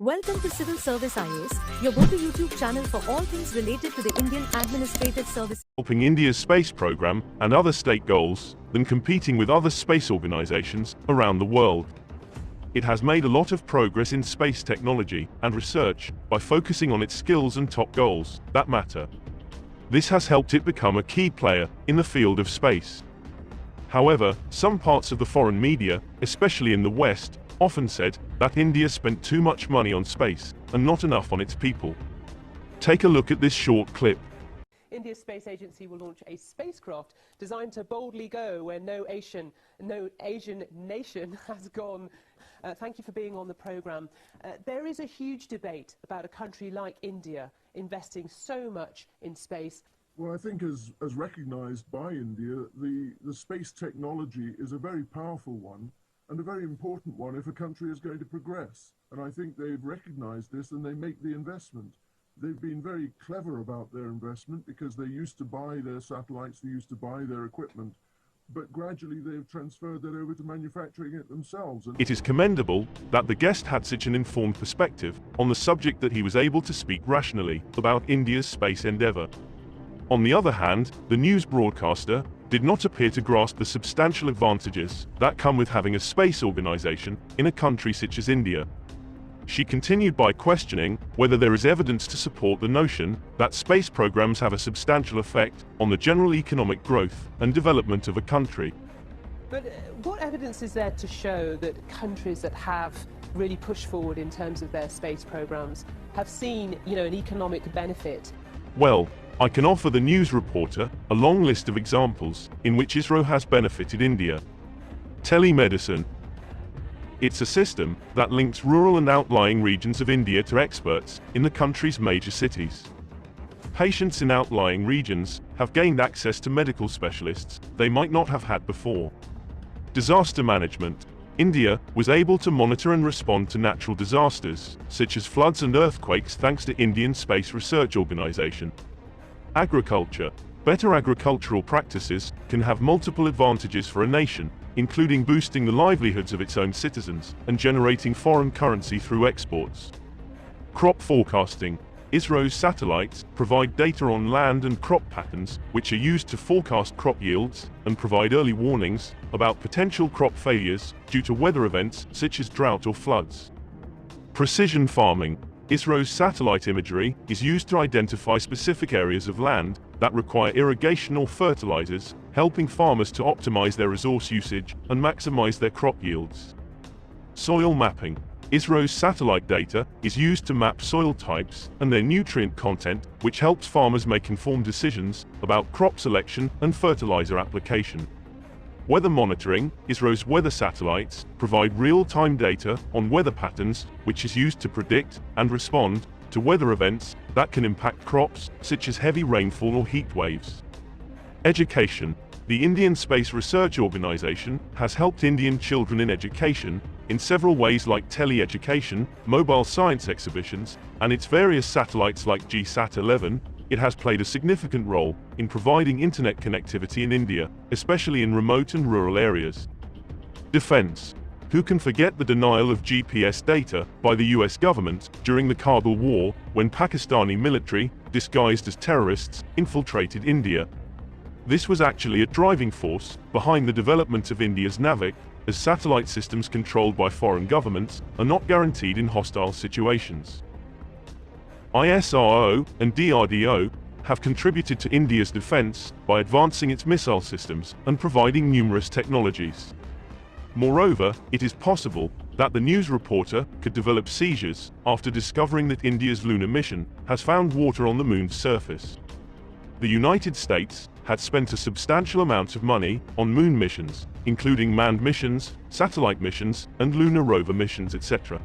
Welcome to Civil Service IAS, your go-to YouTube channel for all things related to the Indian Administrative Service. Helping India's space program and other state goals than competing with other space organizations around the world. It has made a lot of progress in space technology and research by focusing on its skills and top goals that matter. This has helped it become a key player in the field of space. However, some parts of the foreign media, especially in the West, often said that India spent too much money on space and not enough on its people. Take a look at this short clip. India's space agency will launch a spacecraft designed to boldly go where no Asian nation has gone. Thank you for being on the programme. There is a huge debate about a country like India investing so much in space. Well, I think as recognised by India, the space technology is a very powerful one and a very important one if a country is going to progress. And I think they've recognised this and they make the investment. They've been very clever about their investment because they used to buy their satellites, they used to buy their equipment, but gradually they've transferred that over to manufacturing it themselves. It is commendable that the guest had such an informed perspective on the subject that he was able to speak rationally about India's space endeavour. On the other hand, the news broadcaster did not appear to grasp the substantial advantages that come with having a space organization in a country such as India. She continued by questioning whether there is evidence to support the notion that space programs have a substantial effect on the general economic growth and development of a country. But what evidence is there to show that countries that have really pushed forward in terms of their space programs have seen, an economic benefit? Well, I can offer the news reporter a long list of examples in which ISRO has benefited India. Telemedicine. It's a system that links rural and outlying regions of India to experts in the country's major cities. Patients in outlying regions have gained access to medical specialists they might not have had before. Disaster management. India was able to monitor and respond to natural disasters, such as floods and earthquakes, thanks to Indian Space Research Organization. Agriculture. Better agricultural practices can have multiple advantages for a nation, including boosting the livelihoods of its own citizens and generating foreign currency through exports. Crop forecasting. ISRO's satellites provide data on land and crop patterns, which are used to forecast crop yields and provide early warnings about potential crop failures due to weather events such as drought or floods. Precision farming. ISRO's satellite imagery is used to identify specific areas of land that require irrigation or fertilizers, helping farmers to optimize their resource usage and maximize their crop yields. Soil mapping. ISRO's satellite data is used to map soil types and their nutrient content, which helps farmers make informed decisions about crop selection and fertilizer application. Weather monitoring. ISRO's weather satellites provide real-time data on weather patterns, which is used to predict and respond to weather events that can impact crops, such as heavy rainfall or heat waves. Education. The Indian Space Research Organization has helped Indian children in education in several ways, like tele-education, mobile science exhibitions, and its various satellites like GSAT-11. It has played a significant role in providing internet connectivity in India, especially in remote and rural areas. Defense. Who can forget the denial of GPS data by the US government during the Kabul war, when Pakistani military, disguised as terrorists, infiltrated India? This was actually a driving force behind the development of India's Navik, as satellite systems controlled by foreign governments are not guaranteed in hostile situations. ISRO and DRDO have contributed to India's defense by advancing its missile systems and providing numerous technologies. Moreover, it is possible that the news reporter could develop seizures after discovering that India's lunar mission has found water on the moon's surface. The United States had spent a substantial amount of money on moon missions, including manned missions, satellite missions, and lunar rover missions, etc.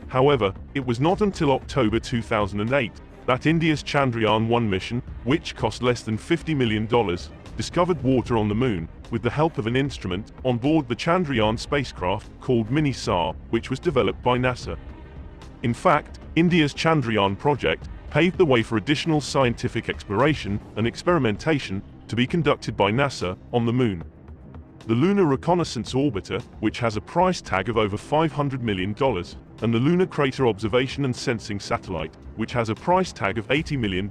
However, it was not until October 2008 that India's Chandrayaan-1 mission, which cost less than $50 million, discovered water on the moon with the help of an instrument on board the Chandrayaan spacecraft called Mini-SAR, which was developed by NASA. In fact, India's Chandrayaan project paved the way for additional scientific exploration and experimentation to be conducted by NASA on the moon. the Lunar Reconnaissance Orbiter, which has a price tag of over $500 million, and the Lunar Crater Observation and Sensing Satellite, which has a price tag of $80 million,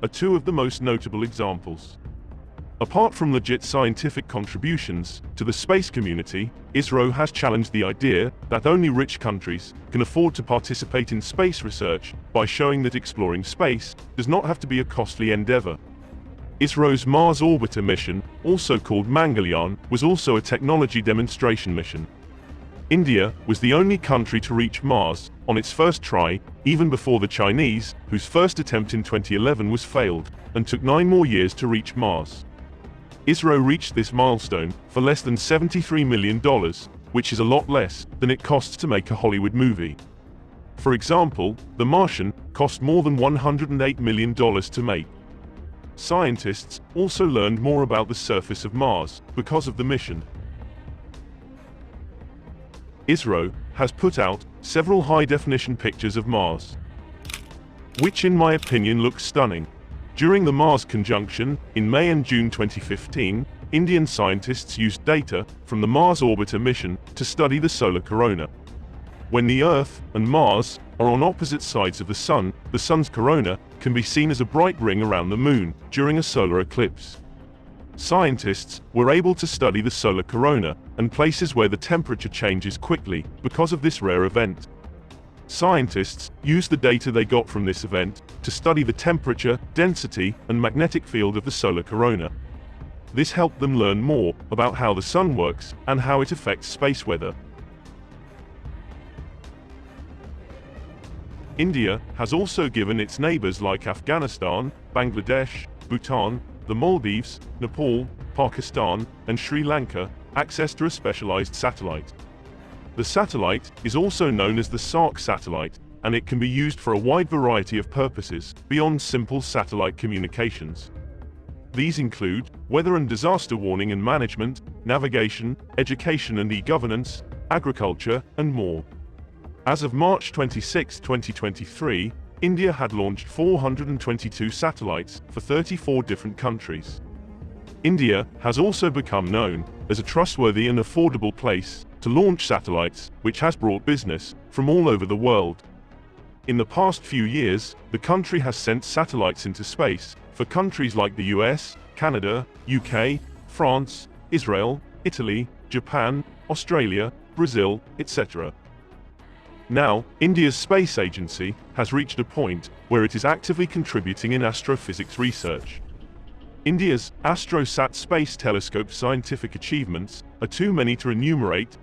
are two of the most notable examples. Apart from legit scientific contributions to the space community, ISRO has challenged the idea that only rich countries can afford to participate in space research by showing that exploring space does not have to be a costly endeavor. ISRO's Mars Orbiter mission, also called Chandrayaan, was also a technology demonstration mission. India was the only country to reach Mars on its first try, even before the Chinese, whose first attempt in 2011 was failed, and took 9 more years to reach Mars. ISRO reached this milestone for less than $73 million, which is a lot less than it costs to make a Hollywood movie. For example, The Martian cost more than $108 million to make. Scientists also learned more about the surface of Mars because of the mission. ISRO has put out several high-definition pictures of Mars, which in my opinion look stunning. During the Mars conjunction, in May and June 2015, Indian scientists used data from the Mars Orbiter mission to study the solar corona. When the Earth and Mars are on opposite sides of the sun's corona can be seen as a bright ring around the moon during a solar eclipse. Scientists were able to study the solar corona and places where the temperature changes quickly because of this rare event. Scientists used the data they got from this event to study the temperature, density, and magnetic field of the solar corona. This helped them learn more about how the sun works and how it affects space weather. India has also given its neighbors like Afghanistan, Bangladesh, Bhutan, the Maldives, Nepal, Pakistan, and Sri Lanka access to a specialized satellite. The satellite is also known as the SARC satellite, and it can be used for a wide variety of purposes beyond simple satellite communications. These include weather and disaster warning and management, navigation, education and e-governance, agriculture, and more. As of March 26, 2023, India had launched 422 satellites for 34 different countries. India has also become known as a trustworthy and affordable place to launch satellites, which has brought business from all over the world. In the past few years, the country has sent satellites into space for countries like the US, Canada, UK, France, Israel, Italy, Japan, Australia, Brazil, etc. Now, India's space agency has reached a point where it is actively contributing in astrophysics research. India's AstroSat Space Telescope scientific achievements are too many to enumerate.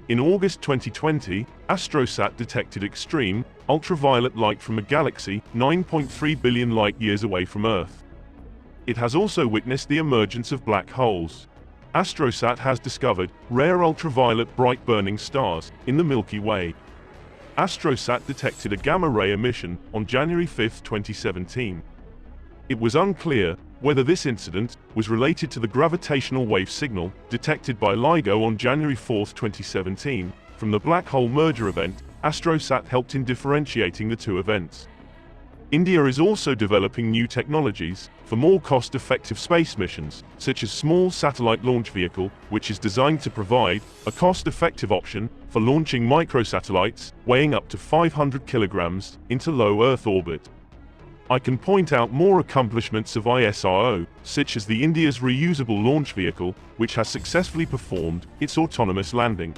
In August 2020, AstroSat detected extreme, ultraviolet light from a galaxy 9.3 billion light-years away from Earth. It has also witnessed the emergence of black holes. AstroSat has discovered rare ultraviolet bright burning stars in the Milky Way. AstroSat detected a gamma-ray emission on January 5, 2017. It was unclear whether this incident was related to the gravitational wave signal detected by LIGO on January 4, 2017. From the black hole merger event, AstroSat helped in differentiating the two events. India is also developing new technologies for more cost-effective space missions, such as small satellite launch vehicle, which is designed to provide a cost-effective option for launching microsatellites weighing up to 500 kilograms into low Earth orbit. I can point out more accomplishments of ISRO, such as the India's reusable launch vehicle, which has successfully performed its autonomous landing.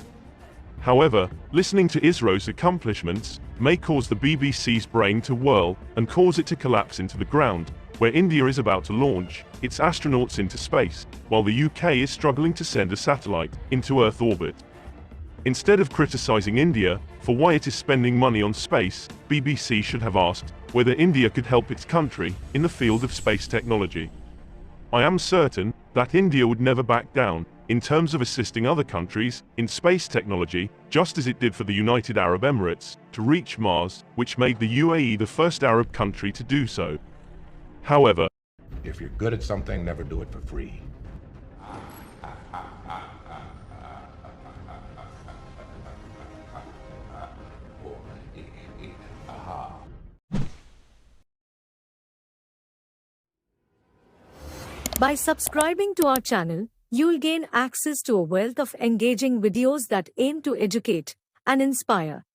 However, listening to ISRO's accomplishments may cause the BBC's brain to whirl and cause it to collapse into the ground, where India is about to launch its astronauts into space, while the UK is struggling to send a satellite into Earth orbit. Instead of criticizing India for why it is spending money on space, BBC should have asked whether India could help its country in the field of space technology. I am certain that India would never back down in terms of assisting other countries in space technology, just as it did for the United Arab Emirates to reach Mars, which made the UAE the first Arab country to do so. However, if you're good at something, never do it for free. By subscribing to our channel, You'll gain access to a wealth of engaging videos that aim to educate and inspire.